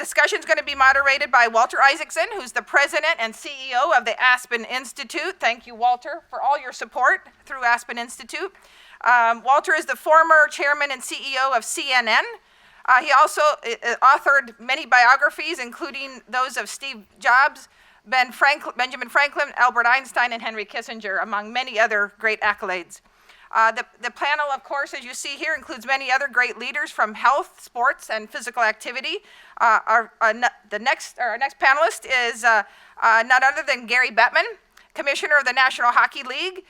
discussion is going to be moderated by Walter Isaacson, who's the president and CEO of the Aspen Institute. Thank you, Walter, for all your support through Aspen Institute. Walter is the former chairman and CEO of CNN. He also authored many biographies, including those of Steve Jobs, Benjamin Franklin, Albert Einstein, and Henry Kissinger, among many other great accolades. The panel, of course, as you see here, includes many other great leaders from health, sports, and physical activity. Our next panelist is none other than Gary Bettman, Commissioner of the National Hockey League.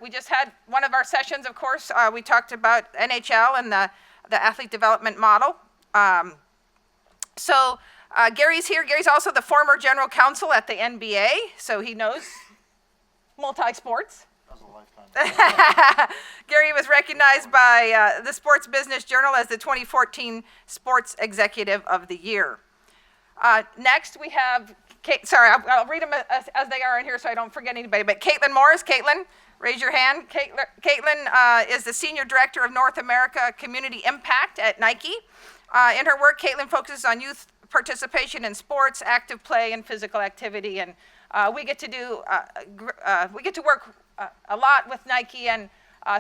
We just had one of our sessions, of course. We talked about NHL and the athlete development model. Gary's here. Gary's also the former general counsel at the NBA, so he knows multi-sports. Gary was recognized by the Sports Business Journal as the 2014 Sports Executive of the Year. Next, we have, I'll read them as they are in here so I don't forget anybody, but Caitlin Morris. Caitlin, raise your hand. Caitlin is the Senior Director of North America Community Impact at Nike. In her work, Caitlin focuses on youth participation in sports, active play, and physical activity, and we get to work a lot with Nike and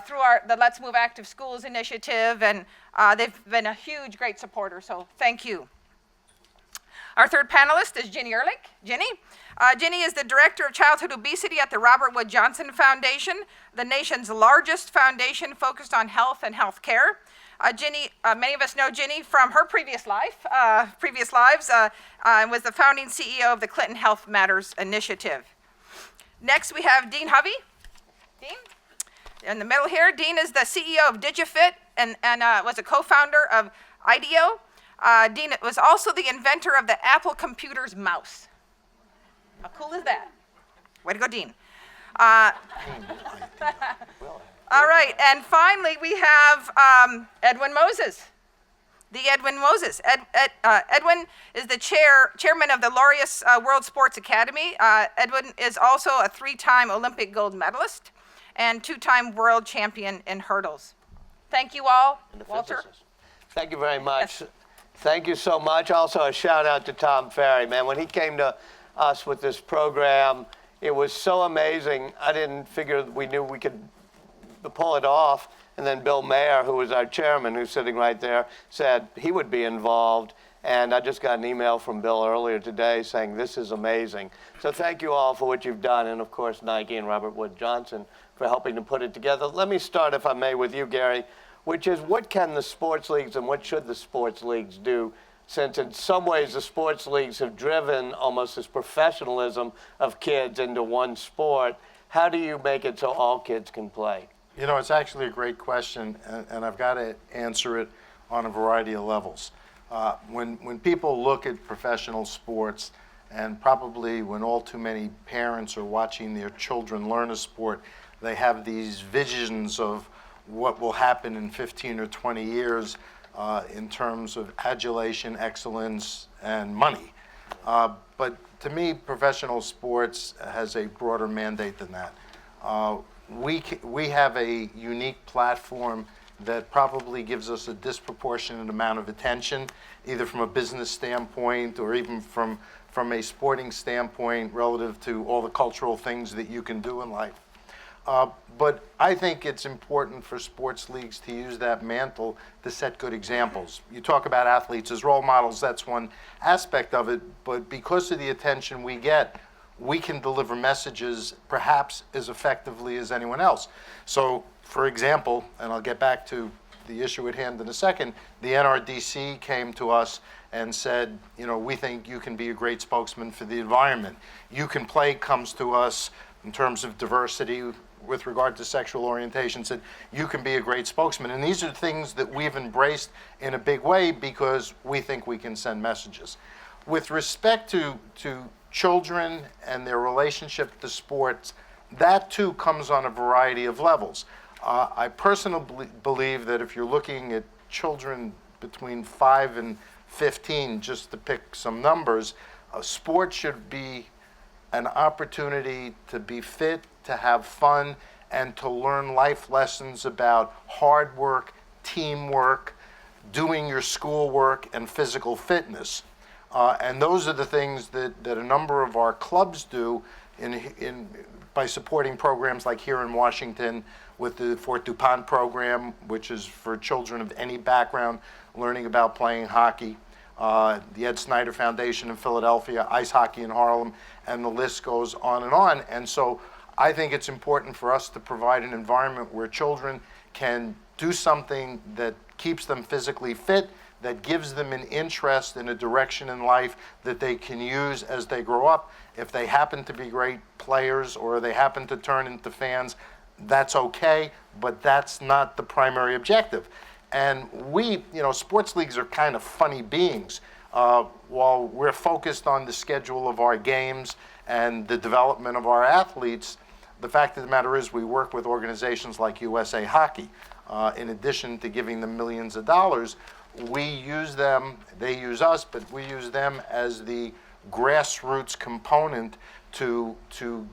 through the Let's Move Active Schools initiative, and they've been a huge, great supporter, so thank you. Our third panelist is Ginny Ehrlich. Ginny is the Director of Childhood Obesity at the Robert Wood Johnson Foundation, the nation's largest foundation focused on health and health care. Ginny, many of us know Ginny from her previous lives, and was the founding CEO of the Clinton Health Matters Initiative. Next, we have Dean Hovey. Dean, in the middle here. Dean is the CEO of Digifit and was a co-founder of IDEO. Dean was also the inventor of the Apple computer's mouse. How cool is that? Way to go, Dean. All right, and finally we have Edwin Moses. The Edwin Moses. Edwin is the chairman of the Laureus World Sports Academy. Edwin is also a 3-time Olympic gold medalist and 2-time world champion in hurdles. Thank you all. Walter? Thank you very much. Yes. Thank you so much. Also a shout out to Tom Ferry, man. When he came to us with this program, it was so amazing. I didn't figure we knew we could pull it off. And then Bill Mayer, who was our chairman, who's sitting right there, said he would be involved. And I just got an email from Bill earlier today saying this is amazing. So thank you all for what you've done. And of course, Nike and Robert Wood Johnson for helping to put it together. Let me start, if I may, with you, Gary, which is what can the sports leagues and what should the sports leagues do? Since in some ways the sports leagues have driven almost this professionalism of kids into one sport, how do you make it so all kids can play? You know, it's actually a great question, and I've got to answer it on a variety of levels. When people look at professional sports, and probably when all too many parents are watching their children learn a sport, they have these visions of what will happen in 15 or 20 years in terms of adulation, excellence, and money. But to me, professional sports has a broader mandate than that. We have a unique platform that probably gives us a disproportionate amount of attention, either from a business standpoint or even from a sporting standpoint relative to all the cultural things that you can do in life. But I think it's important for sports leagues to use that mantle to set good examples. You talk about athletes as role models, that's one aspect of it, but because of the attention we get, we can deliver messages perhaps as effectively as anyone else. So, for example, and I'll get back to the issue at hand in a second, the NRDC came to us and said, you know, we think you can be a great spokesman for the environment. You Can Play comes to us in terms of diversity with regard to sexual orientation, said you can be a great spokesman. And these are things that we've embraced in a big way because we think we can send messages. With respect to children and their relationship to sports, that too comes on a variety of levels. I personally believe that if you're looking at children between 5 and 15, just to pick some numbers, sports should be an opportunity to be fit, to have fun, and to learn life lessons about hard work, teamwork, doing your schoolwork, and physical fitness. And those are the things that a number of our clubs do by supporting programs like here in Washington with the Fort DuPont program, which is for children of any background learning about playing hockey. The Ed Snyder Foundation in Philadelphia, ice hockey in Harlem, and the list goes on and on. And so I think it's important for us to provide an environment where children can do something that keeps them physically fit, that gives them an interest in a direction in life that they can use as they grow up. If they happen to be great players or they happen to turn into fans, that's okay, but that's not the primary objective. And we, sports leagues are kind of funny beings. While we're focused on the schedule of our games and the development of our athletes, the fact of the matter is we work with organizations like USA Hockey. In addition to giving them millions of dollars, we use them, they use us, but we use them as the grassroots component to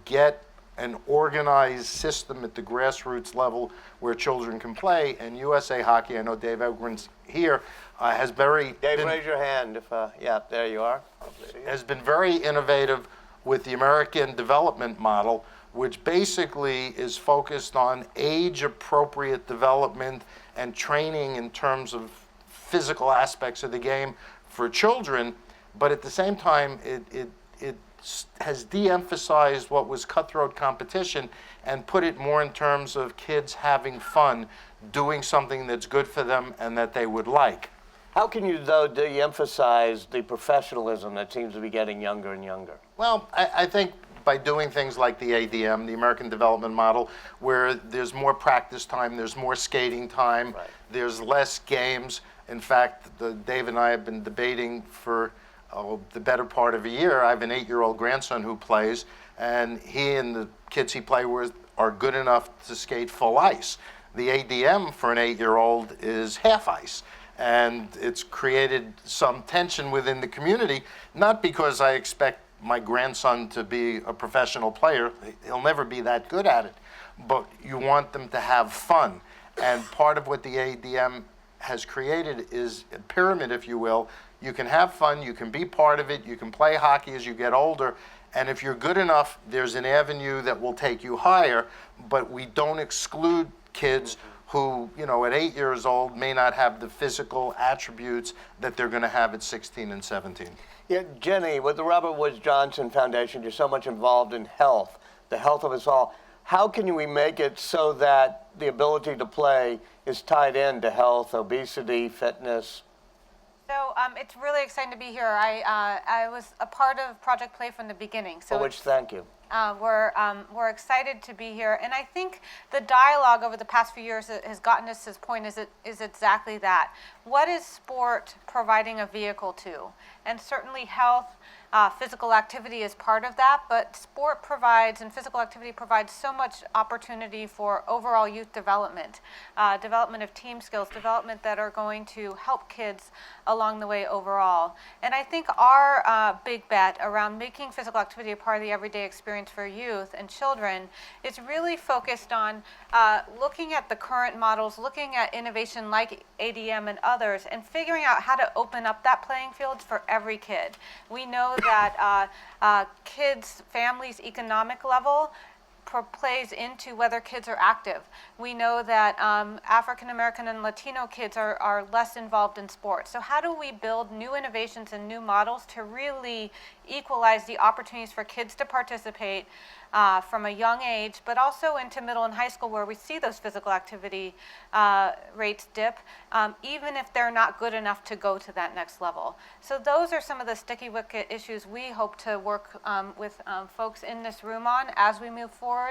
get an organized system at the grassroots level where children can play. And USA Hockey, I know Dave Edwin's here, has Dave, raise your hand if, yeah, there you are. has been very innovative with the American development model, which basically is focused on age-appropriate development and training in terms of physical aspects of the game for children, but at the same time, it has de-emphasized what was cutthroat competition and put it more in terms of kids having fun, doing something that's good for them and that they would like. How can you, though, de-emphasize the professionalism that seems to be getting younger and younger? Well, I think by doing things like the ADM, the American Development Model, where there's more practice time, there's more skating time, right, there's less games. In fact, Dave and I have been debating for the better part of a year. I have an 8-year-old grandson who plays, and he and the kids he plays with are good enough to skate full ice. The ADM for an 8-year-old is half ice. And it's created some tension within the community, not because I expect my grandson to be a professional player. He'll never be that good at it. But you want them to have fun. And part of what the ADM has created is a pyramid, if you will. You can have fun, you can be part of it, you can play hockey as you get older, and if you're good enough, there's an avenue that will take you higher, but we don't exclude kids who, at 8 years old may not have the physical attributes that they're going to have at 16 and 17. Yeah, Ginny, with the Robert Woods Johnson Foundation, you're so much involved in health, the health of us all. How can we make it so that the ability to play is tied into health, obesity, fitness? So it's really exciting to be here. I was a part of Project Play from the beginning. So For which, thank you. We're excited to be here, and I think the dialogue over the past few years has gotten us to this point is exactly that. What is sport providing a vehicle to? And certainly health, physical activity is part of that, but sport provides and physical activity provides so much opportunity for overall youth development, development of team skills, development that are going to help kids along the way overall. And I think our big bet around making physical activity a part of the everyday experience for youth and children is really focused on looking at the current models, looking at innovation like ADM and others, and figuring out how to open up that playing field for every kid. We know that kids, families' economic level plays into whether kids are active. We know that African American and Latino kids are less involved in sports. So how do we build new innovations and new models to really equalize the opportunities for kids to participate from a young age, but also into middle and high school where we see those physical activity rates dip, even if they're not good enough to go to that next level. So those are some of the sticky wicket issues we hope to work with folks in this room on as we move forward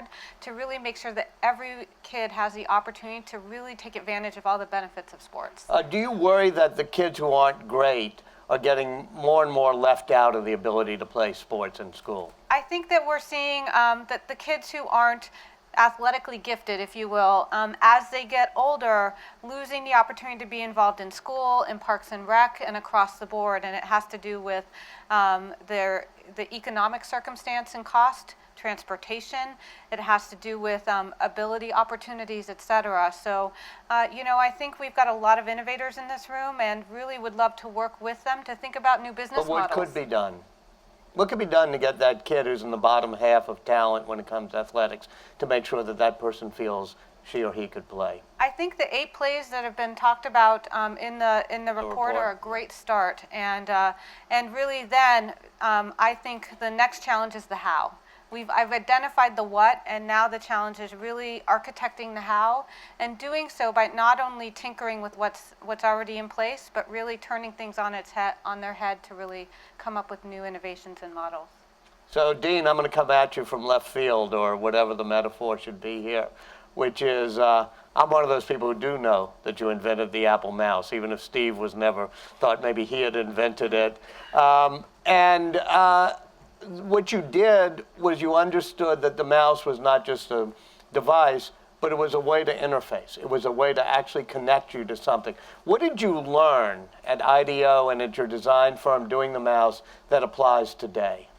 to really make sure that every kid has the opportunity to really take advantage of all the benefits of sports. Do you worry that the kids who aren't great are getting more and more left out of the ability to play sports in school? I think that we're seeing that the kids who aren't athletically gifted, if you will, as they get older, losing the opportunity to be involved in school, in Parks and Rec, and across the board. And it has to do with the economic circumstance and cost transportation. It has to do with ability opportunities, et cetera. So, I think we've got a lot of innovators in this room and really would love to work with them to think about new business But what models. could be done? What could be done to get that kid who's in the bottom half of talent when it comes to athletics to make sure that that person feels she or he could play? I think the 8 plays that have been talked about in the report are a great start, and really then I think the next challenge is the how. I've identified the what, and now the challenge is really architecting the how, and doing so by not only tinkering with what's already in place, but really turning things on their head to really come up with new innovations and models. So, Dean, I'm going to come at you from left field, or whatever the metaphor should be here, which is I'm one of those people who do know that you invented the Apple mouse, even if Steve was never thought maybe he had invented it. What you did was you understood that the mouse was not just a device, but it was a way to interface. It was a way to actually connect you to something. What did you learn at IDEO and at your design firm doing the mouse that applies today?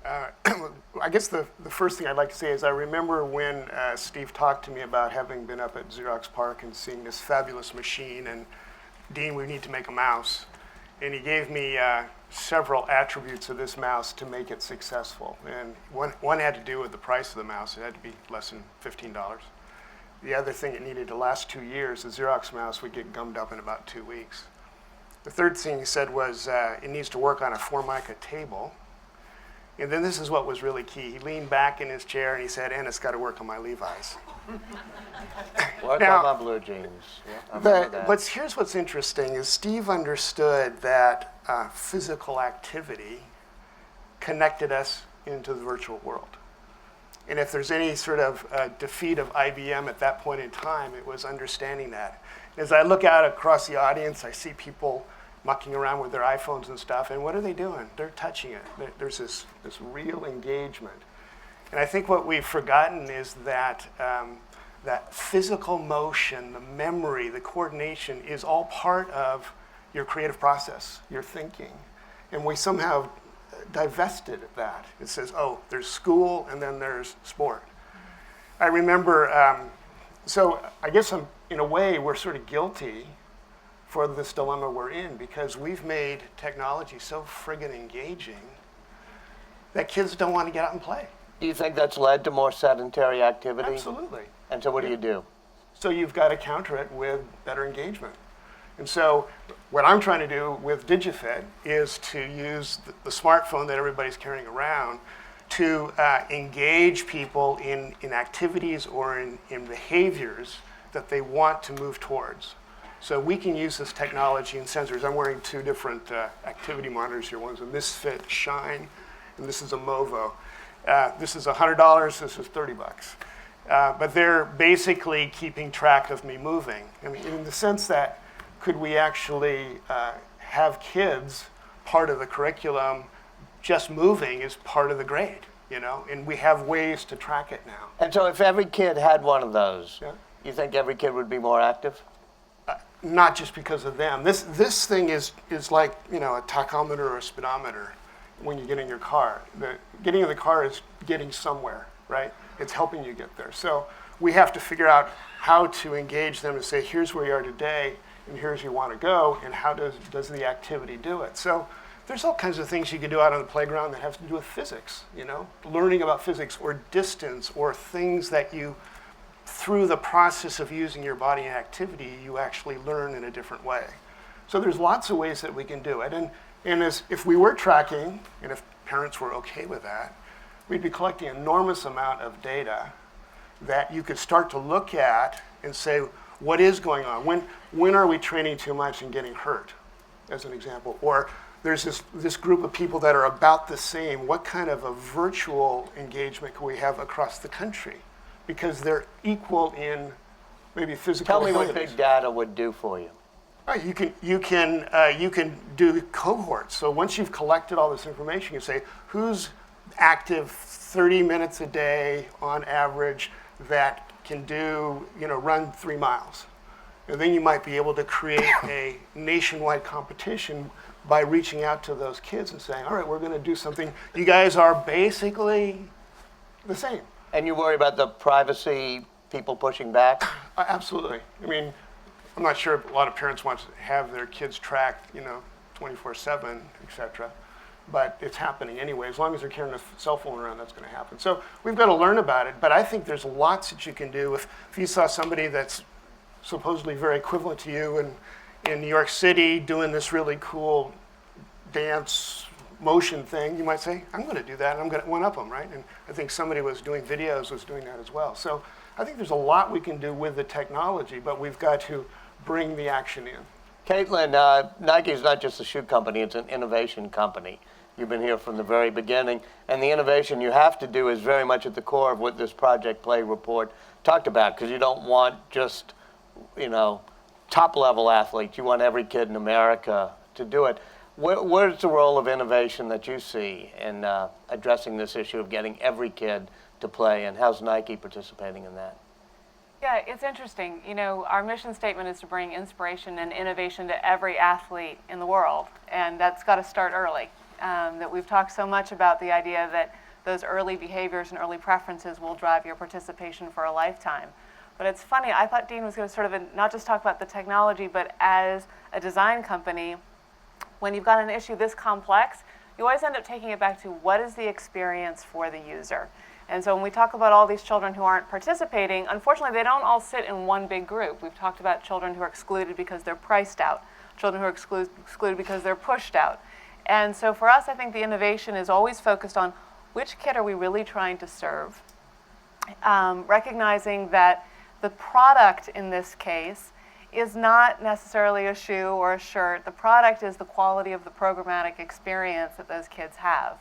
I guess the first thing I'd like to say is I remember when Steve talked to me about having been up at Xerox PARC and seeing this fabulous machine, and Dean, we need to make a mouse. And he gave me several attributes of this mouse to make it successful. And one had to do with the price of the mouse. It had to be less than $15. The other thing, it needed to last 2 years. The Xerox mouse would get gummed up in about 2 weeks. The third thing he said was it needs to work on a Formica table. And then this is what was really key. He leaned back in his chair and he said, and it's got to work on my Levi's. Work Now, on my blue jeans. Yeah, I remember that. Here's what's interesting is Steve understood that physical activity connected us into the virtual world. And if there's any sort of defeat of IBM at that point in time, it was understanding that. As I look out across the audience, I see people mucking around with their iPhones and stuff, and what are they doing? They're touching it. There's this real engagement. And I think what we've forgotten is that that physical motion, the memory, the coordination is all part of your creative process, your thinking. And we somehow divested of that. It says, oh, there's school and then there's sport. I remember, so I guess in a way we're sort of guilty for this dilemma we're in because we've made technology so friggin' engaging that kids don't want to get out and play. Do you think that's led to more sedentary activity? Absolutely. And so what do you do? So you've got to counter it with better engagement. And so what I'm trying to do with Digifit is to use the smartphone that everybody's carrying around to engage people in activities or in behaviors that they want to move towards. So we can use this technology and sensors. I'm wearing 2 different activity monitors here. One's a Misfit Shine, and this is a Movo. This is $100, this is $30. But they're basically keeping track of me moving. I mean, in the sense that could we actually have kids part of the curriculum, just moving is part of the grade, and we have ways to track it now. And so if every kid had one of those, Yeah. you think every kid would be more active? Not just because of them. This thing is like, a tachometer or a speedometer when you get in your car. Getting in the car is getting somewhere, right? It's helping you get there. So we have to figure out how to engage them and say, here's where you are today, and here's where you want to go, and how does the activity do it? So there's all kinds of things you can do out on the playground that have to do with physics, learning about physics or distance or things that you, through the process of using your body in activity, you actually learn in a different way. So there's lots of ways that we can do it. And if we were tracking, and if parents were okay with that, we'd be collecting an enormous amount of data that you could start to look at and say, what is going on? When are we training too much and getting hurt, as an example? Or there's this group of people that are about the same. What kind of a virtual engagement can we have across the country? Because they're equal in maybe physical Tell me what abilities. big data would do for you. Right, you can do cohorts. So once you've collected all this information, you say who's active 30 minutes a day on average that can do run 3 miles, and then you might be able to create a nationwide competition by reaching out to those kids and saying, all right, we're going to do something. You guys are basically the same. And you worry about the privacy, people pushing back? Absolutely. I mean, I'm not sure a lot of parents want to have their kids tracked, 24/7, et cetera. But it's happening anyway. As long as they're carrying a cell phone around, that's going to happen. So we've got to learn about it. But I think there's lots that you can do. If you saw somebody that's supposedly very equivalent to you in New York City doing this really cool dance motion thing, you might say, I'm going to do that, and I'm going to one-up them, right? And I think somebody was doing videos was doing that as well. So I think there's a lot we can do with the technology, but we've got to bring the action in. Caitlin, Nike is not just a shoe company, it's an innovation company. You've been here from the very beginning, and the innovation you have to do is very much at the core of what this Project Play report talked about, because you don't want just, top-level athletes. You want every kid in America to do it. Where's the role of innovation that you see in addressing this issue of getting every kid to play, and how's Nike participating in that? Yeah, it's interesting. Our mission statement is to bring inspiration and innovation to every athlete in the world, and that's got to start early. That we've talked so much about the idea that those early behaviors and early preferences will drive your participation for a lifetime. But it's funny, I thought Dean was going to sort of not just talk about the technology, but as a design company, when you've got an issue this complex, you always end up taking it back to what is the experience for the user. And so when we talk about all these children who aren't participating, unfortunately, they don't all sit in one big group. We've talked about children who are excluded because they're priced out, children who are excluded because they're pushed out. And so for us, I think the innovation is always focused on which kid are we really trying to serve, recognizing that the product in this case is not necessarily a shoe or a shirt. The product is the quality of the programmatic experience that those kids have.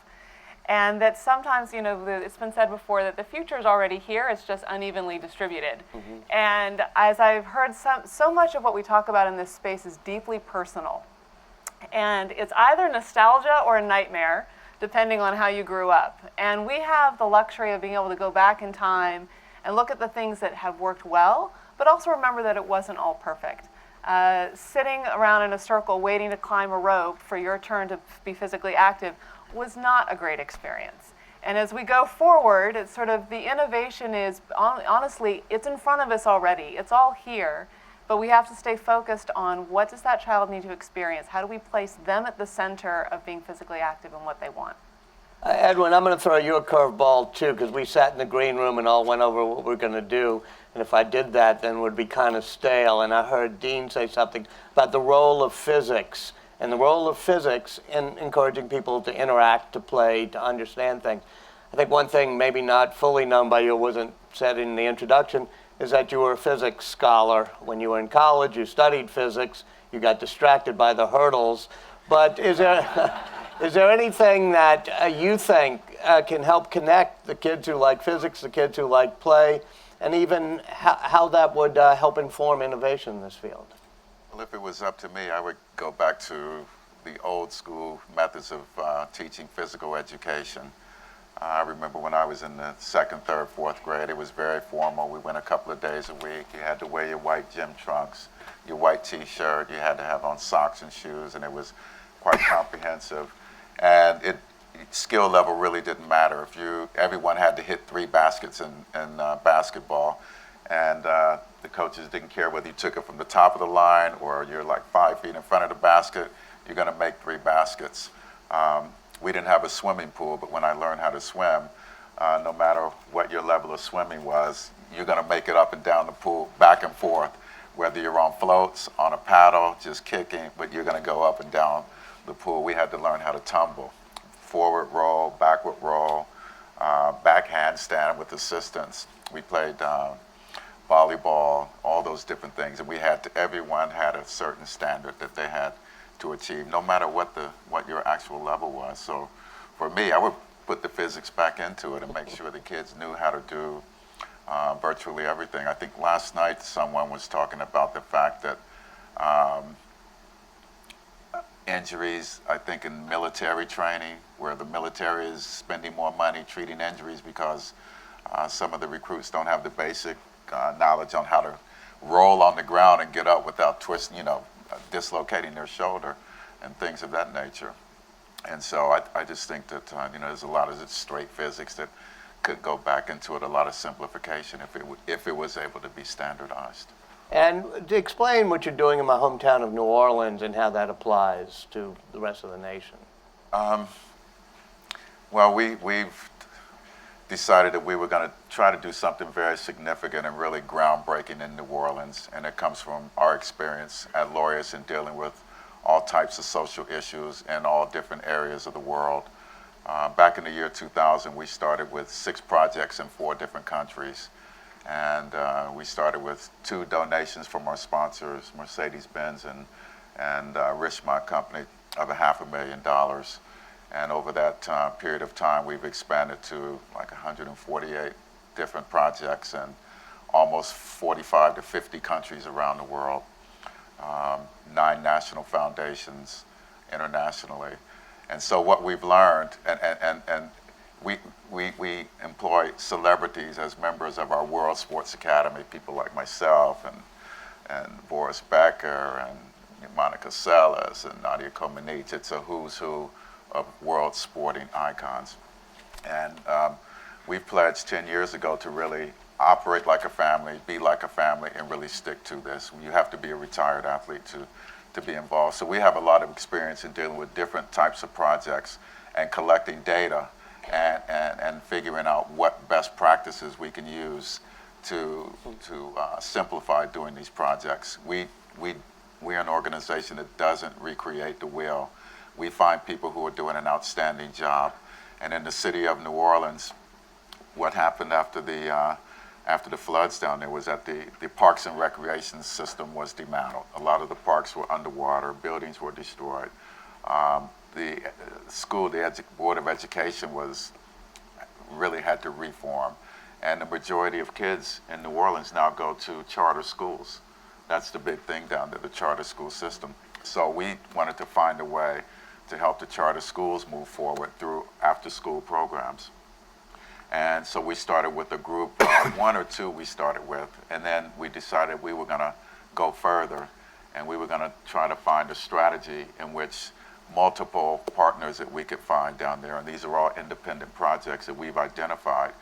And that sometimes, it's been said before that the future is already here, it's just unevenly distributed. Mm-hmm. And as I've heard, so much of what we talk about in this space is deeply personal. And it's either nostalgia or a nightmare, depending on how you grew up. And we have the luxury of being able to go back in time and look at the things that have worked well, but also remember that it wasn't all perfect. Sitting around in a circle waiting to climb a rope for your turn to be physically active was not a great experience. And as we go forward, it's sort of the innovation is, honestly, it's in front of us already. It's all here, but we have to stay focused on what does that child need to experience? How do we place them at the center of being physically active and what they want? Edwin, I'm going to throw you a curveball too, because we sat in the green room and all went over what we're going to do. And if I did that, then it would be kind of stale. And I heard Dean say something about the role of physics, and the role of physics in encouraging people to interact, to play, to understand things. I think one thing maybe not fully known by you, wasn't said in the introduction, is that you were a physics scholar. When you were in college, you studied physics. You got distracted by the hurdles. But is there anything that you think can help connect the kids who like physics, the kids who like play, and even how that would help inform innovation in this field? Well, if it was up to me, I would go back to the old school methods of teaching physical education. I remember when I was in the 2nd, 3rd, 4th grade, it was very formal. We went a couple of days a week. You had to wear your white gym trunks, your white t-shirt. You had to have on socks and shoes, and it was quite comprehensive. And skill level really didn't matter. Everyone had to hit 3 baskets in basketball, and the coaches didn't care whether you took it from the top of the line or you're like 5 feet in front of the basket. You're going to make 3 baskets. We didn't have a swimming pool, but when I learned how to swim, no matter what your level of swimming was, you're going to make it up and down the pool, back and forth, whether you're on floats, on a paddle, just kicking, but you're going to go up and down the pool. We had to learn how to tumble, forward roll, backward roll, back handstand with assistance. We played volleyball, all those different things, and everyone had a certain standard that they had to achieve, no matter what your actual level was. So for me, I would put the physics back into it and make sure the kids knew how to do virtually everything. I think last night someone was talking about the fact that injuries, I think in military training, where the military is spending more money treating injuries because some of the recruits don't have the basic knowledge on how to roll on the ground and get up without twisting, dislocating their shoulder. and things of that nature. And so I just think that there's a lot of straight physics that could go back into it, a lot of simplification if it was able to be standardized. And to explain what you're doing in my hometown of New Orleans and how that applies to the rest of the nation. Well, we've decided that we were going to try to do something very significant and really groundbreaking in New Orleans, and it comes from our experience at Laureus in dealing with all types of social issues in all different areas of the world. Back in the year 2000, we started with 6 projects in 4 different countries. And we started with 2 donations from our sponsors, Mercedes-Benz and Richmond Company, of $500,000. And over that period of time, we've expanded to like 148 different projects in almost 45 to 50 countries around the world. 9 national foundations internationally. And so what we've learned, and we employ celebrities as members of our World Sports Academy, people like myself and Boris Becker and Monica Seles and Nadia Comaneci. It's a who's who of world sporting icons. And we pledged 10 years ago to really operate like a family, be like a family, and really stick to this. You have to be a retired athlete to be involved. So we have a lot of experience in dealing with different types of projects and collecting data and figuring out what best practices we can use to simplify doing these projects. We're an organization that doesn't recreate the wheel. We find people who are doing an outstanding job. And in the city of New Orleans, what happened after the floods down there was that the parks and recreation system was dismantled. A lot of the parks were underwater, buildings were destroyed. The school, the Board of Education really had to reform. And the majority of kids in New Orleans now go to charter schools. That's the big thing down there, the charter school system. So we wanted to find a way to help the charter schools move forward through after-school programs. And so we started with a group, 1 or 2 we started with, and then we decided we were going to go further, and we were going to try to find a strategy in which multiple partners that we could find down there, and these are all independent projects that we've identified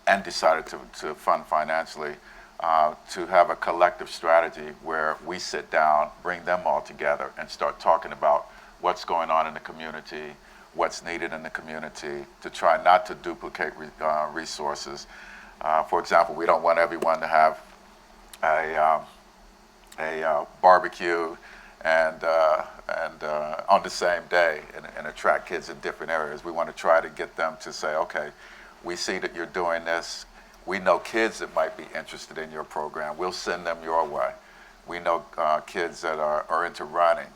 and decided to fund financially, to have a collective strategy where we sit down, bring them all together, and start talking about what's going on in the community, what's needed in the community, to try not to duplicate resources. For example, we don't want everyone to have a barbecue and on the same day and attract kids in different areas. We want to try to get them to say, okay, we see that you're doing this. We know kids that might be interested in your program. We'll send them your way. We know kids that are into running.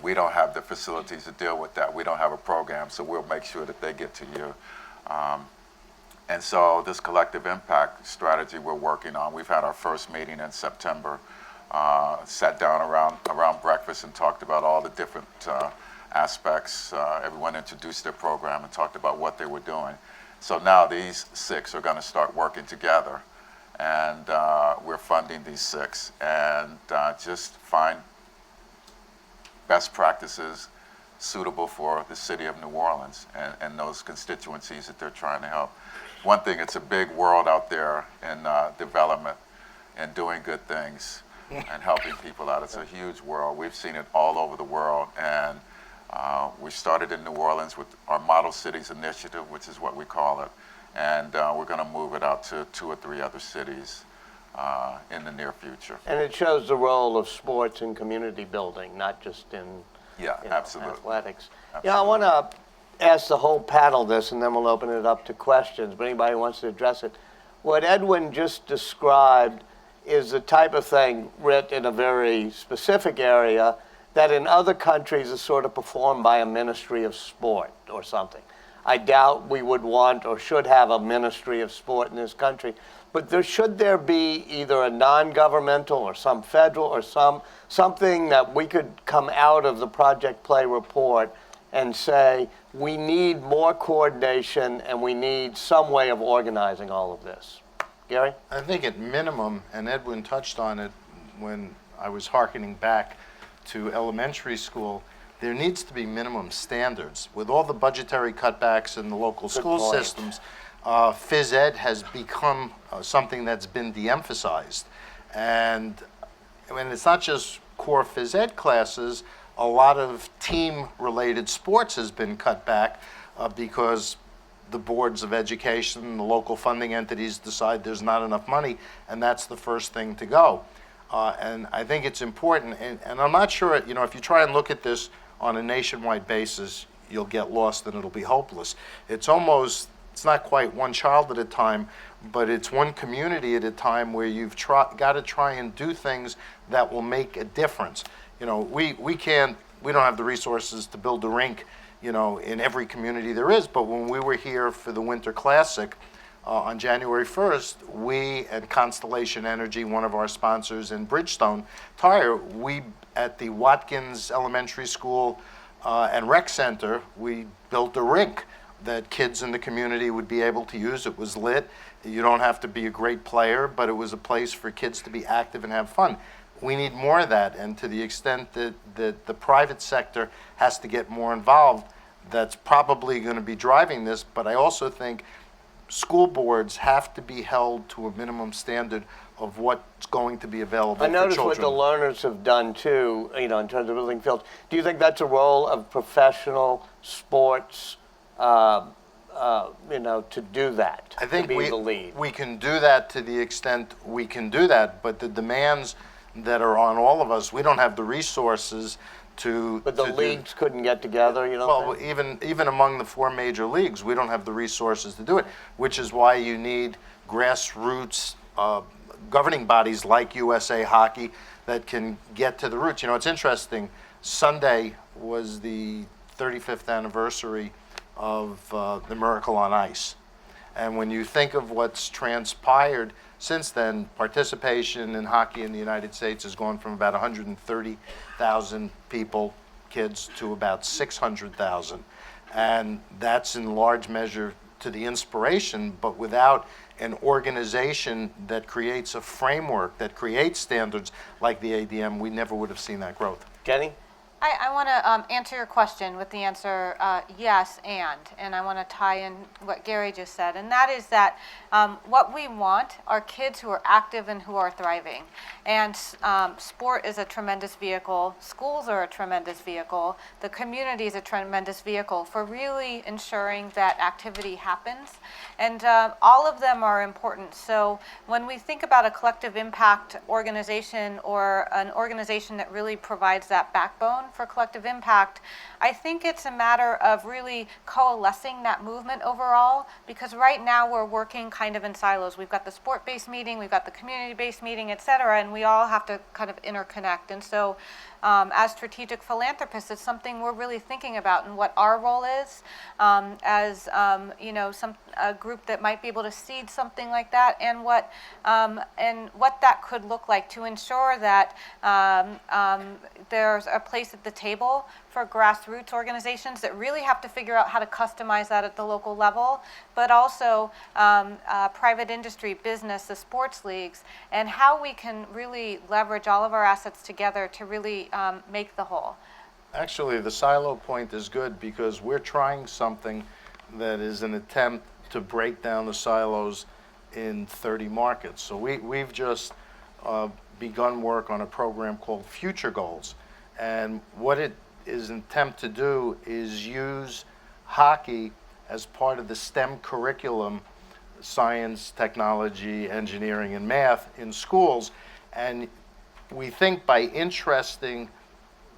We don't have the facilities to deal with that. We don't have a program, so we'll make sure that they get to you. And so this collective impact strategy we're working on, we've had our first meeting in September, sat down around breakfast and talked about all the different aspects. Everyone introduced their program and talked about what they were doing. So now these 6 are going to start working together, and we're funding these 6 and just find best practices suitable for the city of New Orleans and those constituencies that they're trying to help. One thing, it's a big world out there in development and doing good things and helping people out. It's a huge world. We've seen it all over the world, and we started in New Orleans with our Model Cities Initiative, which is what we call it, and we're going to move it out to 2 or 3 other cities in the near future. And it shows the role of sports in community building, not just in Absolutely. athletics. Absolutely. I want to ask the whole panel this, and then we'll open it up to questions, but anybody who wants to address it. What Edwin just described is the type of thing, Rit, in a very specific area that in other countries is sort of performed by a ministry of sport or something. I doubt we would want or should have a ministry of sport in this country, but should there be either a non-governmental or some federal or something that we could come out of the Project Play report and say, we need more coordination and we need some way of organizing all of this? Gary? I think at minimum, and Edwin touched on it when I was hearkening back to elementary school, there needs to be minimum standards. With all the budgetary cutbacks in the local school point. systems, phys ed has become something that's been de-emphasized. And it's not just core phys ed classes, a lot of team-related sports has been cut back because the boards of education, the local funding entities decide there's not enough money, and that's the first thing to go. And I think it's important, and I'm not sure, if you try and look at this on a nationwide basis, you'll get lost and it'll be hopeless. It's not quite one child at a time, but it's one community at a time where you've got to try and do things that will make a difference. We don't have the resources to build a rink, in every community there is, but when we were here for the Winter Classic, on January 1st, we and Constellation Energy, one of our sponsors, and Bridgestone Tire, we at the Watkins Elementary School and Rec Center, we built a rink that kids in the community would be able to use. It was lit. You don't have to be a great player, but it was a place for kids to be active and have fun. We need more of that, and to the extent that the private sector has to get more involved, that's probably going to be driving this, but I also think school boards have to be held to a minimum standard of what's going to be available for children. I noticed what the learners have done too, in terms of building fields. Do you think that's a role of professional sports, to do that? I think to be the lead? we can do that to the extent we can do that, but the demands that are on all of us, we don't have the resources to. But the leagues couldn't get together, Well, even among the four major leagues, we don't have the resources to do it, which is why you need grassroots governing bodies like USA Hockey that can get to the roots. It's interesting. Sunday was the 35th anniversary of the Miracle on Ice. And when you think of what's transpired since then, participation in hockey in the United States has gone from about 130,000 kids, to about 600,000. And that's in large measure to the inspiration, but without an organization that creates a framework, that creates standards like the ADM, we never would have seen that growth. Jenny? I want to answer your question with the answer yes and I want to tie in what Gary just said, and that is that what we want are kids who are active and who are thriving, and sport is a tremendous vehicle, schools are a tremendous vehicle, the community is a tremendous vehicle for really ensuring that activity happens, and all of them are important. So when we think about a collective impact organization or an organization that really provides that backbone for collective impact, I think it's a matter of really coalescing that movement overall, because right now we're working kind of in silos. We've got the sport-based meeting, we've got the community-based meeting, et cetera, and we all have to kind of interconnect. And so as strategic philanthropists, it's something we're really thinking about and what our role is as a group that might be able to seed something like that, and what that could look like to ensure that there's a place at the table for grassroots organizations that really have to figure out how to customize that at the local level, but also private industry, business, the sports leagues, and how we can really leverage all of our assets together to really make the whole. Actually, the silo point is good because we're trying something that is an attempt to break down the silos in 30 markets. So we've just begun work on a program called Future Goals. And what it is an attempt to do is use hockey as part of the STEM curriculum, science, technology, engineering, and math in schools. And we think by interesting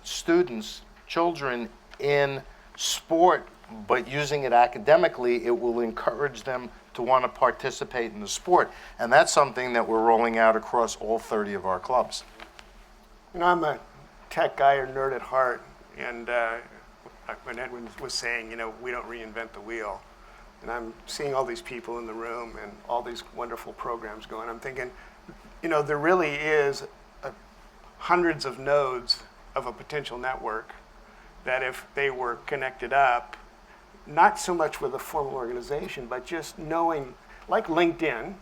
students, children in sport, but using it academically, it will encourage them to want to participate in the sport. And that's something that we're rolling out across all 30 of our clubs. I'm a tech guy or nerd at heart, and when Edwin was saying, we don't reinvent the wheel, and I'm seeing all these people in the room and all these wonderful programs going, I'm thinking, there really is hundreds of nodes of a potential network that if they were connected up, not so much with a formal organization, but just knowing, like LinkedIn,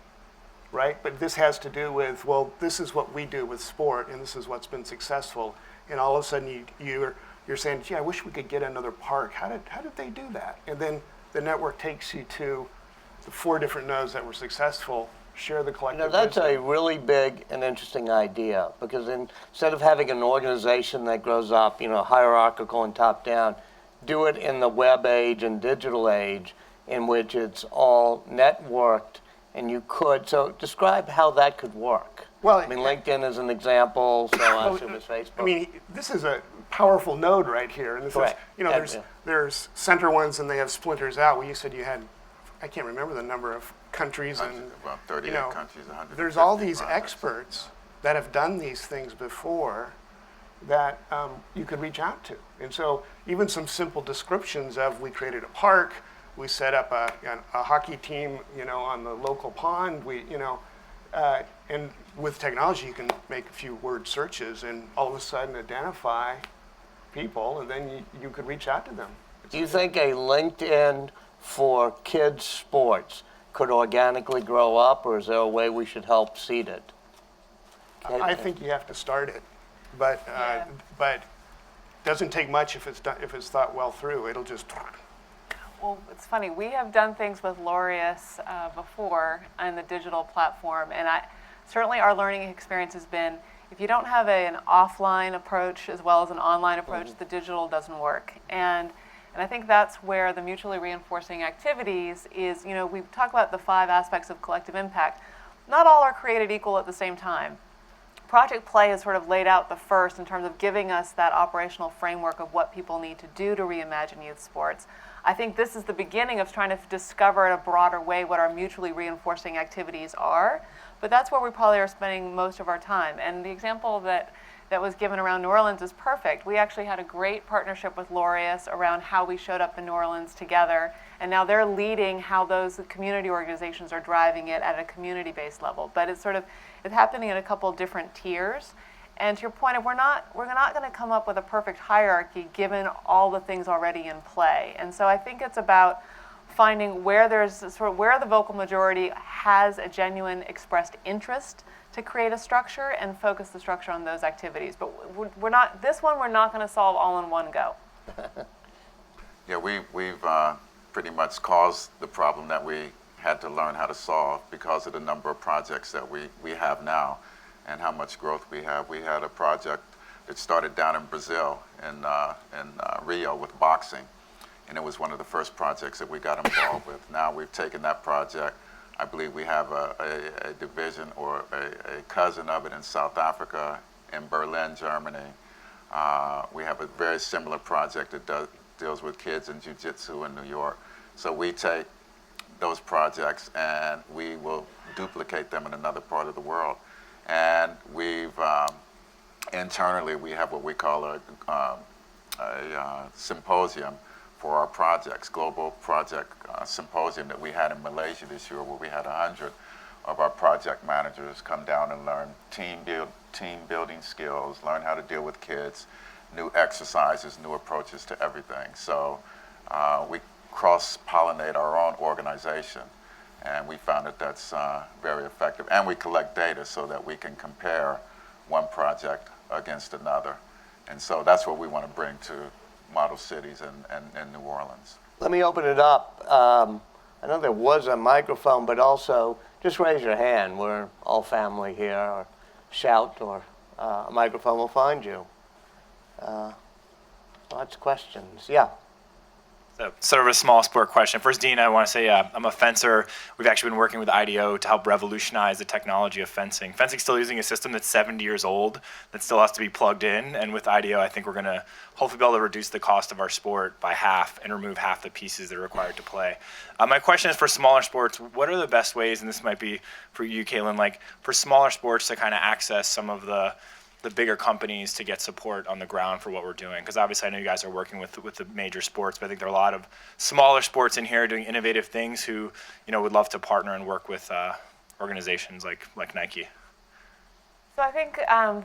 right? But this has to do with, well, this is what we do with sport, and this is what's been successful. and all of a sudden you're saying, gee, I wish we could get another park. How did they do that? And then the network takes you to the 4 different nodes that were successful, share the collective That's wisdom. a really big and interesting idea, because instead of having an organization that grows up, hierarchical and top down, do it in the web age and digital age in which it's all networked, and so describe how that could work. Well, LinkedIn is an example, so I assume it's Facebook. I mean, this is a powerful node right here, and this Correct. is, there's center ones and they have splinters out. Well, you said you had, I can't remember the number of countries and About 38 countries, 150 there's all these projects. experts that have done these things before that you could reach out to. And so even some simple descriptions of, we created a park, we set up a hockey team, on the local pond, and with technology you can make a few word searches and all of a sudden identify people, and then you could reach out to them. Do you think a LinkedIn for kids sports could organically grow up, or is there a way we should help seed it? I think you have to start it, but doesn't take much if it's thought well through. It'll just. Well, it's funny. We have done things with Laureus before on the digital platform, and certainly our learning experience has been, if you don't have an offline approach as well as an online approach, the digital doesn't work. And I think that's where the mutually reinforcing activities is, we talk about the 5 aspects of collective impact. Not all are created equal at the same time. Project Play has sort of laid out the first in terms of giving us that operational framework of what people need to do to reimagine youth sports. I think this is the beginning of trying to discover in a broader way what our mutually reinforcing activities are, but that's where we probably are spending most of our time. And the example that was given around New Orleans is perfect. We actually had a great partnership with Laureus around how we showed up in New Orleans together, and now they're leading how those community organizations are driving it at a community-based level. But it's happening in a couple different tiers. And to your point, we're not going to come up with a perfect hierarchy given all the things already in play. And so I think it's about finding where the vocal majority has a genuine expressed interest to create a structure and focus the structure on those activities. But we're not going to solve all in one go. Yeah, we've pretty much caused the problem that we had to learn how to solve because of the number of projects that we have now and how much growth we have. We had a project that started down in Brazil, in Rio, with boxing, and it was one of the first projects that we got involved with. Now we've taken that project. I believe we have a division or a cousin of it in South Africa, in Berlin, Germany. We have a very similar project that deals with kids in jiu-jitsu in New York. So we take those projects and we will duplicate them in another part of the world. And we've internally we have what we call a symposium for our projects, global project symposium that we had in Malaysia this year, where we had 100 of our project managers come down and learn team building skills, learn how to deal with kids, new exercises, new approaches to everything. So we cross-pollinate our own organization, and we found that that's very effective. And we collect data so that we can compare one project against another. And so that's what we want to bring to model cities and New Orleans. Let me open it up. I know there was a microphone, but also just raise your hand. We're all family here, or shout, or a microphone will find you. Lots of questions. Yeah. So, sort of a small sport question. First, Dean, I want to say I'm a fencer. We've actually been working with IDEO to help revolutionize the technology of fencing. Fencing's still using a system that's 70 years old that still has to be plugged in. And with IDEO, I think we're going to hopefully be able to reduce the cost of our sport by half and remove half the pieces that are required to play. My question is for smaller sports, what are the best ways, and this might be for you, Caitlin, like for smaller sports to kind of access some of the bigger companies to get support on the ground for what we're doing? Because obviously I know you guys are working with the major sports, but I think there are a lot of smaller sports in here doing innovative things who, would love to partner and work with organizations like Nike. So I think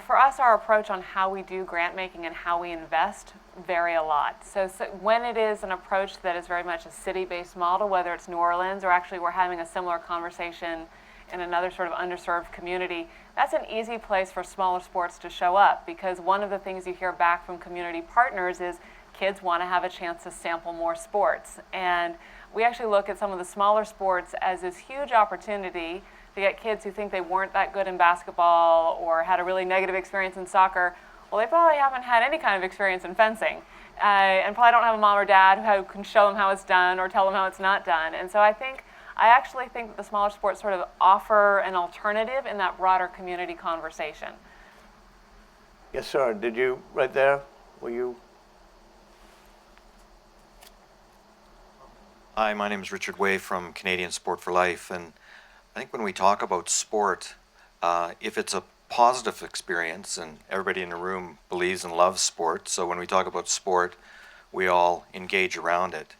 for us, our approach on how we do grant making and how we invest vary a lot. So when it is an approach that is very much a city-based model, whether it's New Orleans or actually we're having a similar conversation in another sort of underserved community, that's an easy place for smaller sports to show up, because one of the things you hear back from community partners is kids want to have a chance to sample more sports. And we actually look at some of the smaller sports as this huge opportunity to get kids who think they weren't that good in basketball or had a really negative experience in soccer. Well, they probably haven't had any kind of experience in fencing, and probably don't have a mom or dad who can show them how it's done or tell them how it's not done. And so I actually think that the smaller sports sort of offer an alternative in that broader community conversation. Yes, sir. Did you, right there? Were you? Hi, my name is Richard Way from Canadian Sport for Life, and I think when we talk about sport, if it's a positive experience, and everybody in the room believes and loves sport, so when we talk about sport, we all engage around it.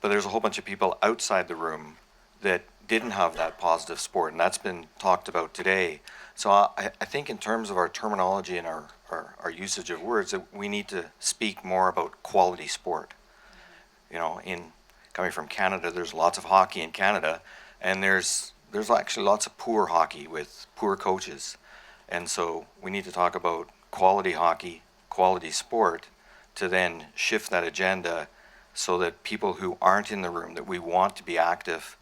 But there's a whole bunch of people outside the room that didn't have that positive sport, and that's been talked about today. So I think in terms of our terminology and our usage of words, that we need to speak more about quality sport. You know, coming from Canada, there's lots of hockey in Canada, and there's actually lots of poor hockey with poor coaches. And so we need to talk about quality hockey, quality sport, to then shift that agenda so that people who aren't in the room, that we want to be active,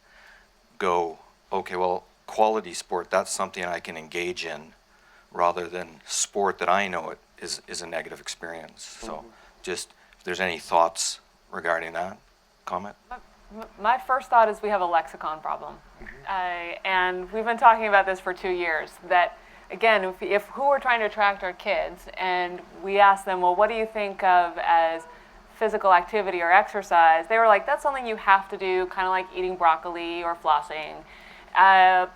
go, okay, well, quality sport, that's something I can engage in, rather than sport that I know it is a negative experience. So just, if there's any thoughts regarding that, comment? My first thought is we have a lexicon problem. And we've been talking about this for 2 years, that again, if who we're trying to attract our kids, and we ask them, well, what do you think of as physical activity or exercise? They were like, that's something you have to do, kind of like eating broccoli or flossing.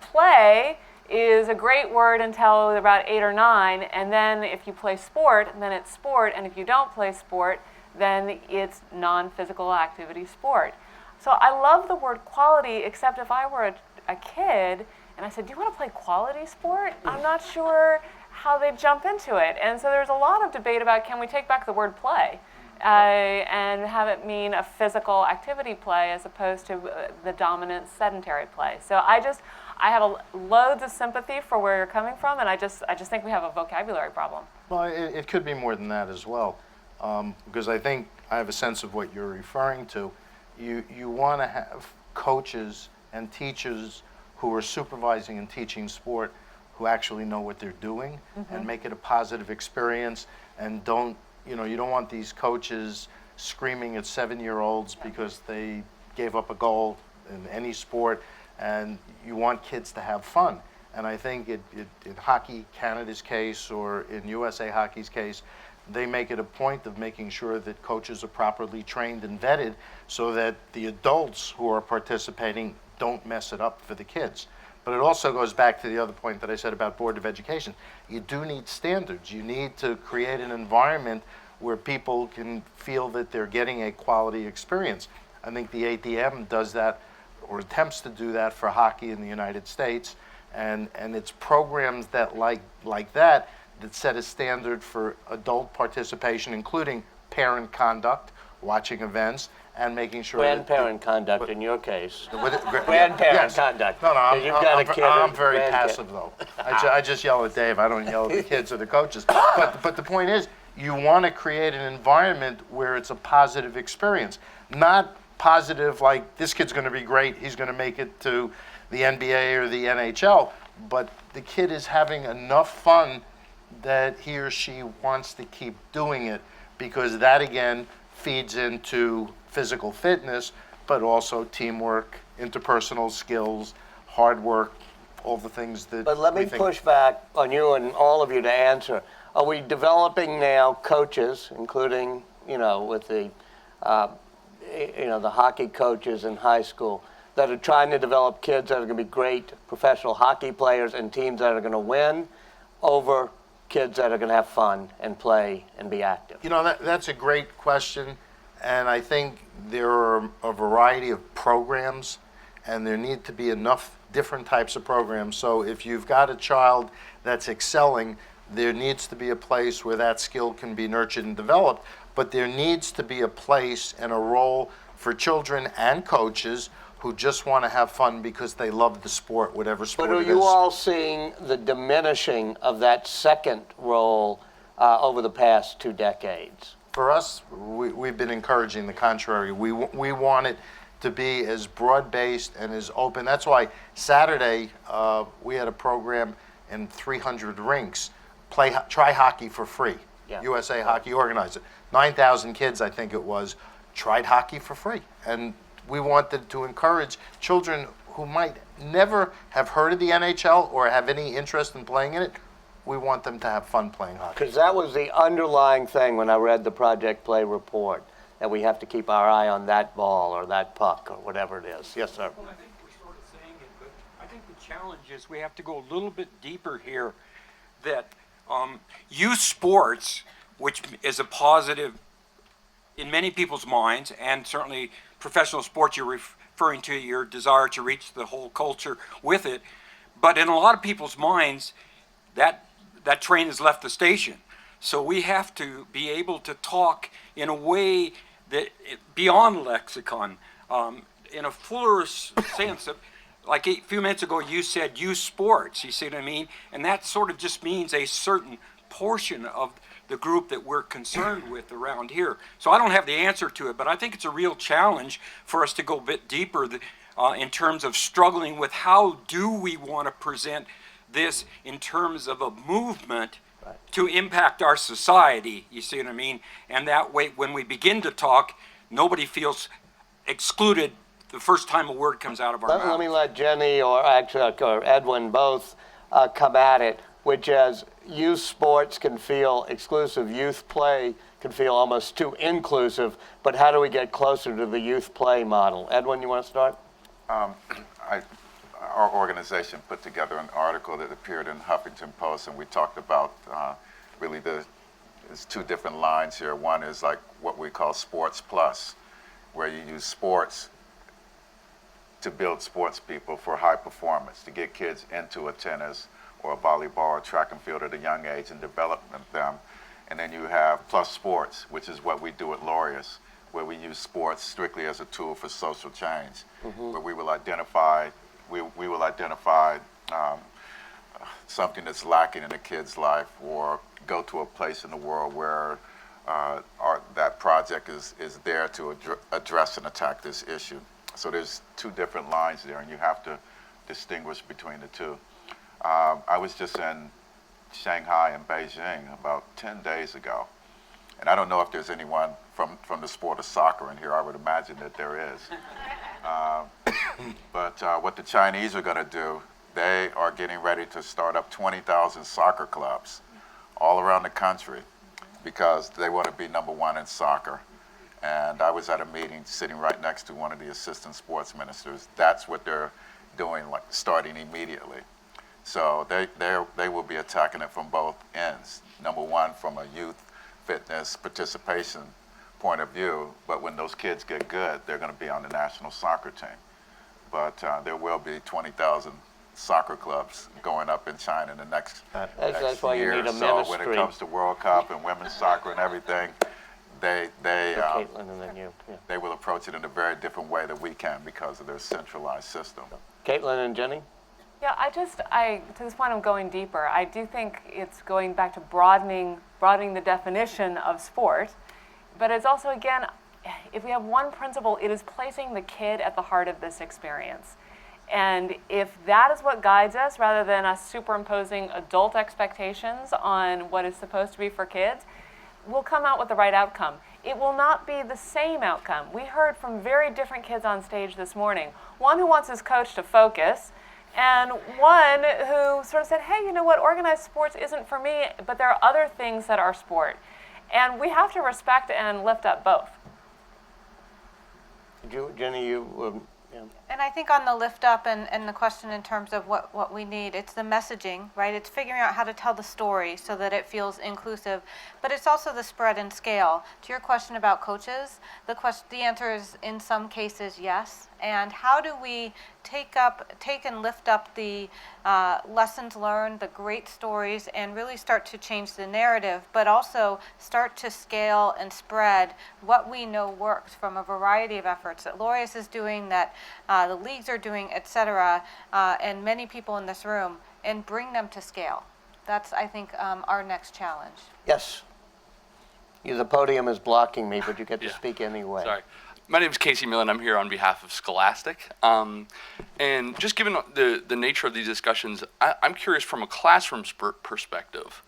Play is a great word until about 8 or 9, and then if you play sport, then it's sport, and if you don't play sport, then it's non-physical activity sport. So I love the word quality, except if I were a kid and I said, do you want to play quality sport? I'm not sure how they'd jump into it. And so there's a lot of debate about, can we take back the word play and have it mean a physical activity play as opposed to the dominant sedentary play. So I have loads of sympathy for where you're coming from, and I just think we have a vocabulary problem. Well, it could be more than that as well, because I think I have a sense of what you're referring to. You want to have coaches and teachers who are supervising and teaching sport who actually know what they're doing and make it a positive experience, and you don't want these coaches screaming at 7-year-olds because they gave up a goal in any sport, and you want kids to have fun. And I think in Hockey Canada's case, or in USA Hockey's case, they make it a point of making sure that coaches are properly trained and vetted so that the adults who are participating don't mess it up for the kids. But it also goes back to the other point that I said about Board of Education. You do need standards. You need to create an environment where people can feel that they're getting a quality experience. I think the ADM does that, or attempts to do that, for hockey in the United States, and it's programs that like that set a standard for adult participation, including parent conduct, watching events, and making sure Grandparent conduct in your case. Grandparent Grandparent conduct. No, You've got a kid I'm and very grandkid. passive though. I just yell at Dave. I don't yell at the kids or the coaches. But the point is, you want to create an environment where it's a positive experience, not positive like this kid's going to be great, he's going to make it to the NBA or the NHL, but the kid is having enough fun that he or she wants to keep doing it, because that again feeds into physical fitness, but also teamwork, interpersonal skills, hard work, all the things that. But let me push back on you and all of you to answer. Are we developing now coaches, including, with the, the hockey coaches in high school, that are trying to develop kids that are going to be great professional hockey players and teams that are going to win over kids that are going to have fun and play and be active? That's a great question, and I think there are a variety of programs, and there need to be enough different types of programs. So if you've got a child that's excelling, there needs to be a place where that skill can be nurtured and developed, but there needs to be a place and a role for children and coaches who just want to have fun because they love the sport, whatever sport But are it is. you all seeing the diminishing of that second role over the past 2 decades? For us, we've been encouraging the contrary. We want it to be as broad-based and as open. That's why Saturday we had a program in 300 rinks, try hockey for free. Yeah. USA Hockey organized it. 9,000 kids, I think it was, tried hockey for free. And we wanted to encourage children who might never have heard of the NHL or have any interest in playing in it. We want them to have fun playing hockey. Because that was the underlying thing when I read the Project Play report, that we have to keep our eye on that ball or that puck or whatever it is. Yes, sir. Well, I think we're sort of saying it, but I think the challenge is we have to go a little bit deeper here, that youth sports, which is a positive in many people's minds, and certainly professional sports, you're referring to your desire to reach the whole culture with it, but in a lot of people's minds, that train has left the station. So we have to be able to talk in a way that beyond lexicon, in a fuller sense of, like a few minutes ago, you said youth sports, you see what I mean? And that sort of just means a certain portion of the group that we're concerned with around here. So I don't have the answer to it, but I think it's a real challenge for us to go a bit deeper in terms of struggling with how do we want to present this in terms of a movement to impact our society, you see what I mean? And that way, when we begin to talk, nobody feels excluded the first time a word comes out of our mouth. Let me let Jenny or Edwin both come at it, which is youth sports can feel exclusive, youth play can feel almost too inclusive, but how do we get closer to the youth play model? Edwin, you want to start? Our organization put together an article that appeared in Huffington Post, and we talked about really there's 2 different lines here. One is like what we call sports plus, where you use sports to build sports people for high performance, to get kids into a tennis or a volleyball or track and field at a young age and develop them. And then you have plus sports, which is what we do at Laureus, where we use sports strictly as a tool for social change, where we will identify something that's lacking in a kid's life, or go to a place in the world where that project is there to address and attack this issue. So there's 2 different lines there, and you have to distinguish between the 2. I was just in Shanghai and Beijing about 10 days ago, and I don't know if there's anyone from the sport of soccer in here. I would imagine that there is. But what the Chinese are going to do, they are getting ready to start up 20,000 soccer clubs all around the country because they want to be #1 in soccer. And I was at a meeting sitting right next to one of the assistant sports ministers. That's what they're doing, like starting immediately. So they will be attacking it from both ends. #1, from a youth fitness participation point of view, but when those kids get good, they're going to be on the national soccer team. But there will be 20,000 soccer clubs going up in China in the next That's why you year. need a So when ministry. it comes to World Cup and women's soccer and everything, Caitlin and then you. Yeah. they will approach it in a very different way that we can because of their centralized system. Caitlin and Jenny? Yeah, to this point of going deeper, I do think it's going back to broadening the definition of sport, but it's also, again, if we have one principle, it is placing the kid at the heart of this experience. And if that is what guides us, rather than us superimposing adult expectations on what is supposed to be for kids, we'll come out with the right outcome. It will not be the same outcome. We heard from very different kids on stage this morning. One who wants his coach to focus, and one who sort of said, hey, you know what, organized sports isn't for me, but there are other things that are sport. And we have to respect and lift up both. Jenny, you... yeah. And I think on the lift up and the question in terms of what we need, it's the messaging, right? It's figuring out how to tell the story so that it feels inclusive, but it's also the spread and scale. To your question about coaches, the answer is in some cases yes. And how do we take and lift up the lessons learned, the great stories, and really start to change the narrative, but also start to scale and spread what we know works from a variety of efforts that Laureus is doing, that the leagues are doing, et cetera, and many people in this room, and bring them to scale. That's, I think, our next challenge. Yes. The podium is blocking me, but you get to Yeah. speak anyway. Sorry. My name is Casey Millen. I'm here on behalf of Scholastic. And just given the nature of these discussions, I'm curious from a classroom perspective,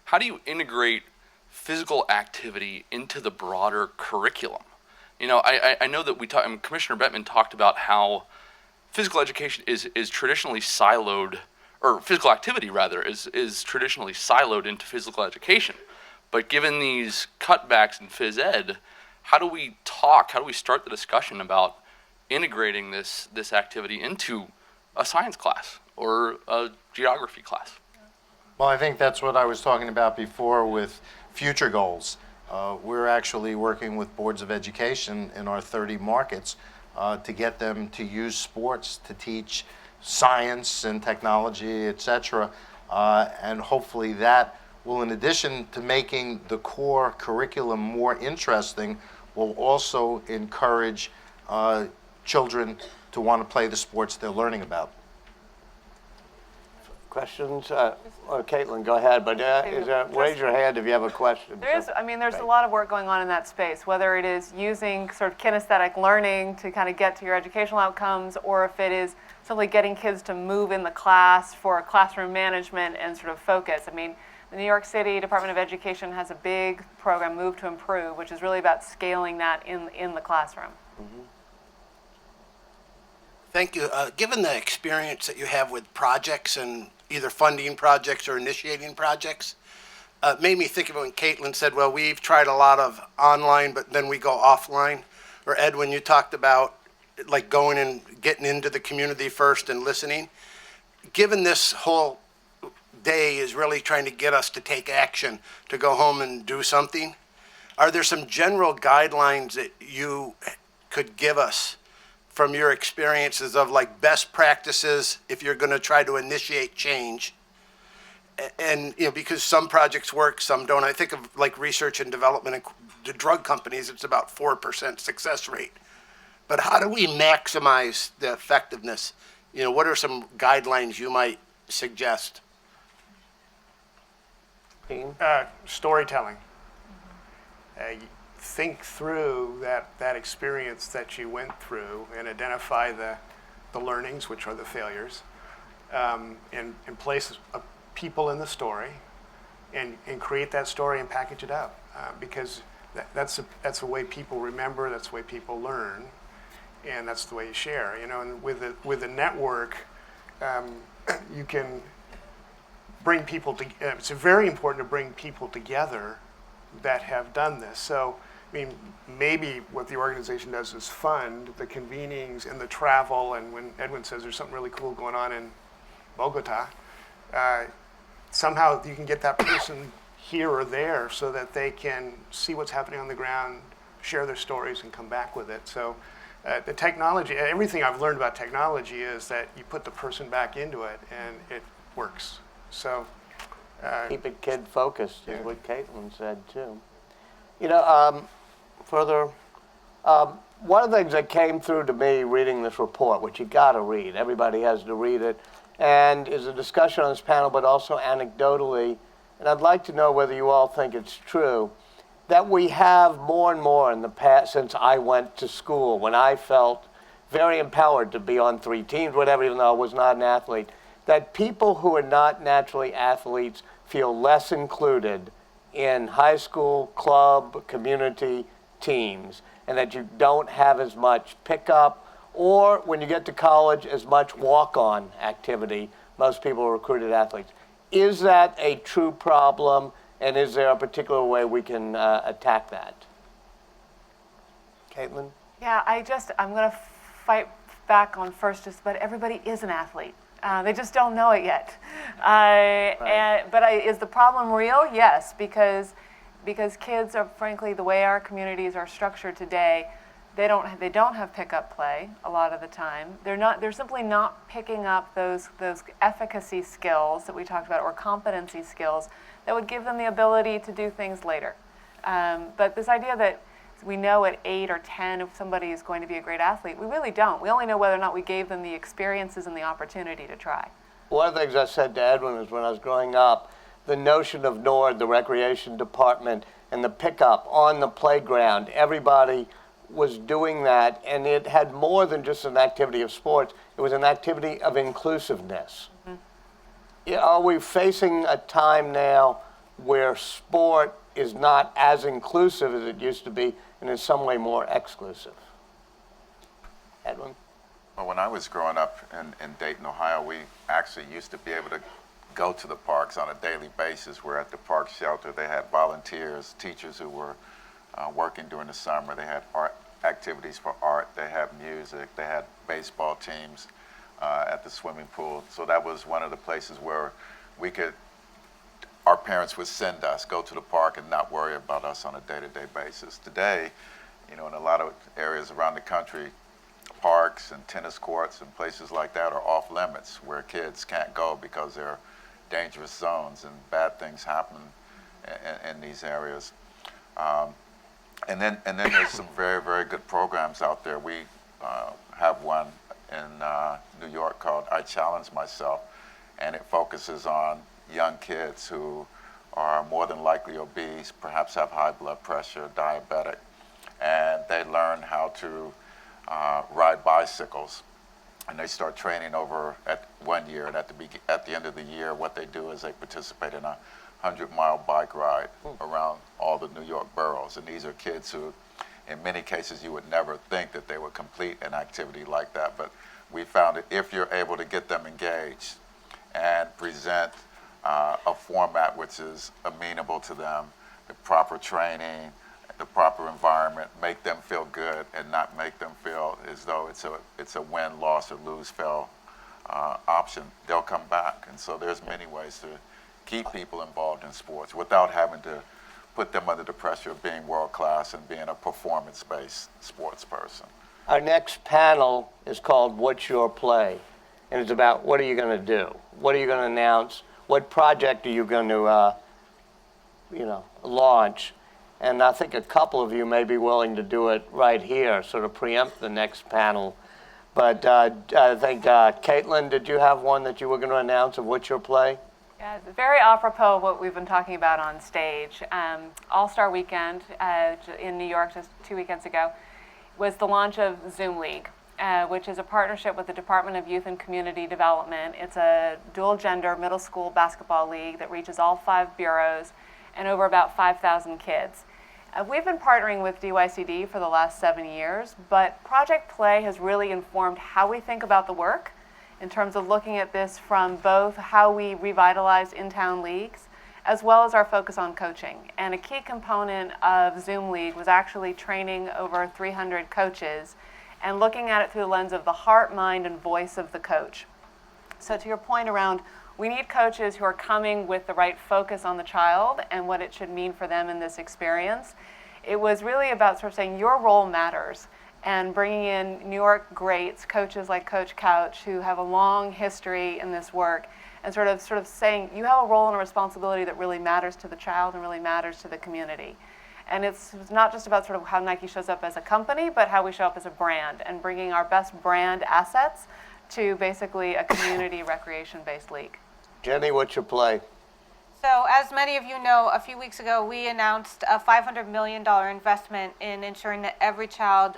how do you integrate physical activity into the broader curriculum? You know, I know that Commissioner Bettman talked about how physical education is traditionally siloed, or physical activity rather, is traditionally siloed into physical education. But given these cutbacks in phys ed, how do we start the discussion about integrating this activity into a science class or a geography class? Well, I think that's what I was talking about before with future goals. We're actually working with boards of education in our 30 markets to get them to use sports to teach science and technology, et cetera. And hopefully that will, in addition to making the core curriculum more interesting, will also encourage children to want to play the sports they're learning about. Questions? Or Caitlin, go ahead, but raise your hand if you have a question. There's a lot of work going on in that space, whether it is using sort of kinesthetic learning to kind of get to your educational outcomes, or if it is simply getting kids to move in the class for classroom management and sort of focus. I mean, the New York City Department of Education has a big program, Move to Improve, which is really about scaling that in the classroom. Mm-hmm. Thank you. Given the experience that you have with projects and either funding projects or initiating projects, it made me think of when Caitlin said, well, we've tried a lot of online, but then we go offline. Or Edwin, you talked about like going and getting into the community first and listening. Given this whole day is really trying to get us to take action, to go home and do something, are there some general guidelines that you could give us from your experiences of like best practices if you're going to try to initiate change? And you know, because some projects work, some don't. I think of like research and development and the drug companies, it's about 4% success rate. But how do we maximize the effectiveness? You know, what are some guidelines you might suggest? Storytelling. Think through that experience that you went through and identify the learnings, which are the failures, and place people in the story and create that story and package it out. Because that's the way people remember, that's the way people learn, and that's the way you share. You know, and with a network, you can bring people together. It's very important to bring people together that have done this. So, I mean, maybe what the organization does is fund the convenings and the travel, and when Edwin says there's something really cool going on in Bogota, somehow you can get that person here or there so that they can see what's happening on the ground, share their stories, and come back with it. So the technology, everything I've learned about technology is that you put the person back into it and it works. So keep it kid focused is what Caitlin said too. You know, further, one of the things that came through to me reading this report, which you got to read, everybody has to read it, and is a discussion on this panel, but also anecdotally, and I'd like to know whether you all think it's true, that we have more and more in the past, since I went to school, when I felt very empowered to be on 3 teams, whatever, even though I was not an athlete, that people who are not naturally athletes feel less included in high school, club, community teams, and that you don't have as much pickup, or when you get to college, as much walk-on activity. Most people are recruited athletes. Is that a true problem, and is there a particular way we can attack that? Caitlin? Yeah, I'm going to fight back on first, but everybody is an athlete. They just don't know it yet. Is the problem real? Yes, because kids are, frankly, the way our communities are structured today, they don't have pickup play a lot of the time. They're simply not picking up those efficacy skills that we talked about, or competency skills that would give them the ability to do things later. But this idea that we know at 8 or 10 if somebody is going to be a great athlete. We really don't. We only know whether or not we gave them the experiences and the opportunity to try. One of the things I said to Edwin is when I was growing up, the notion of NORD, the recreation department, and the pickup on the playground, everybody was doing that, and it had more than just an activity of sports. It was an activity of inclusiveness. Are we facing a time now where sport is not as inclusive as it used to be and in some way more exclusive? Edwin? Well, when I was growing up in Dayton, Ohio, we actually used to be able to go to the parks on a daily basis. Where at the park shelter, they had volunteers, teachers who were working during the summer. They had art activities for art. They had music. They had baseball teams at the swimming pool. So that was one of the places where our parents would send us, go to the park and not worry about us on a day-to-day basis. Today, in a lot of areas around the country, parks and tennis courts and places like that are off limits where kids can't go because they're dangerous zones and bad things happen in these areas. And then there's some very, very good programs out there. We have one in New York called I Challenge Myself, and it focuses on young kids who are more than likely obese, perhaps have high blood pressure, diabetic, and they learn how to ride bicycles. And they start training over at 1 year, and at the end of the year, what they do is they participate in a 100-mile bike ride around all the New York boroughs. And these are kids who, in many cases, you would never think that they would complete an activity like that. But we found that if you're able to get them engaged and present a format which is amenable to them, the proper training, the proper environment, make them feel good and not make them feel as though it's a win, loss, or lose, fail option, they'll come back. And so there's many ways to keep people involved in sports without having to put them under the pressure of being world class and being a performance-based sports person. Our next panel is called What's Your Play? And it's about what are you going to do? What are you going to announce? What project are you going to launch? And I think a couple of you may be willing to do it right here, sort of preempt the next panel. But I think, Caitlin, did you have one that you were going to announce of What's Your Play? Yeah, it's very apropos of what we've been talking about on stage. All-Star Weekend in New York just 2 weekends ago was the launch of Zoom League, which is a partnership with the Department of Youth and Community Development. It's a dual-gender middle school basketball league that reaches all 5 bureaus and over about 5,000 kids. We've been partnering with DYCD for the last 7 years, but Project Play has really informed how we think about the work in terms of looking at this from both how we revitalized in-town leagues as well as our focus on coaching. And a key component of Zoom League was actually training over 300 coaches and looking at it through the lens of the heart, mind, and voice of the coach. So to your point around, we need coaches who are coming with the right focus on the child and what it should mean for them in this experience. It was really about sort of saying your role matters and bringing in New York greats, coaches like Coach Couch, who have a long history in this work, and sort of saying you have a role and a responsibility that really matters to the child and really matters to the community. And it's not just about sort of how Nike shows up as a company, but how we show up as a brand and bringing our best brand assets to basically a community recreation-based league. Jenny, what's your play? So as many of you know, a few weeks ago we announced a $500 million investment in ensuring that every child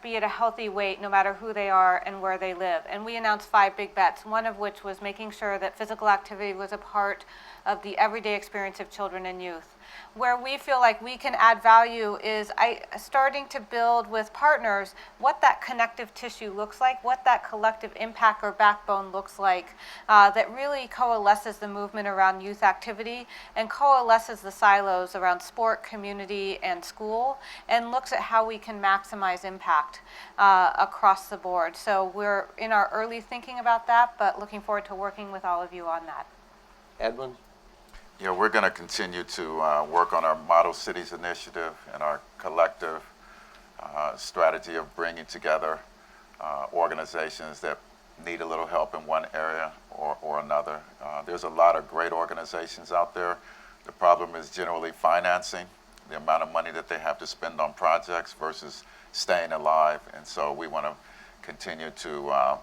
be at a healthy weight no matter who they are and where they live. And we announced 5 big bets, one of which was making sure that physical activity was a part of the everyday experience of children and youth. Where we feel like we can add value is starting to build with partners what that connective tissue looks like, what that collective impact or backbone looks like, that really coalesces the movement around youth activity and coalesces the silos around sport, community, and school, and looks at how we can maximize impact across the board. So we're in our early thinking about that, but looking forward to working with all of you on that. Edwin? Yeah, we're going to continue to work on our Model Cities initiative and our collective strategy of bringing together organizations that need a little help in one area or another. There's a lot of great organizations out there. The problem is generally financing. the amount of money that they have to spend on projects versus staying alive. And so we want to continue to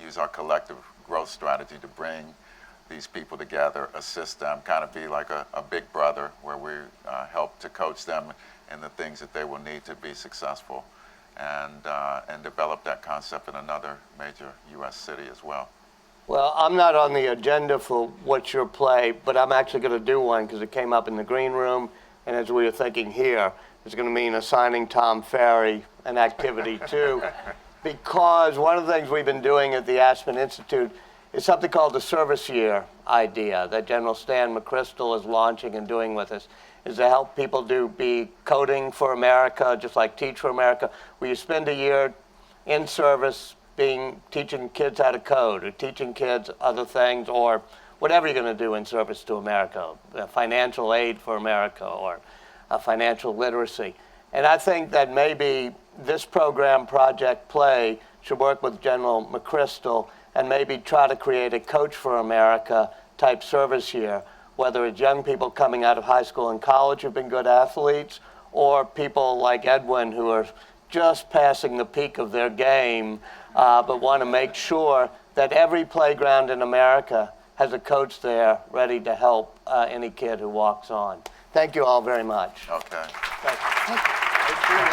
use our collective growth strategy to bring these people together, assist them, kind of be like a big brother where we help to coach them in the things that they will need to be successful, and develop that concept in another major U.S. city as well. Well, I'm not on the agenda for what's your play, but I'm actually going to do one because it came up in the green room, and as we were thinking here, it's going to mean assigning Tom Ferry an activity too, because one of the things we've been doing at the Aspen Institute is something called the service year idea that General Stan McChrystal is launching and doing with us, is to help people be coding for America, just like Teach for America, where you spend a year in service teaching kids how to code or teaching kids other things or whatever you're going to do in service to America, financial aid for America or financial literacy. And I think that maybe this program, Project Play, should work with General McChrystal and maybe try to create a Coach for America type service year, whether it's young people coming out of high school and college who've been good athletes or people like Edwin who are just passing the peak of their game, but want to make sure that every playground in America has a coach there ready to help any kid who walks on. Thank you all very much. Okay. Thank you.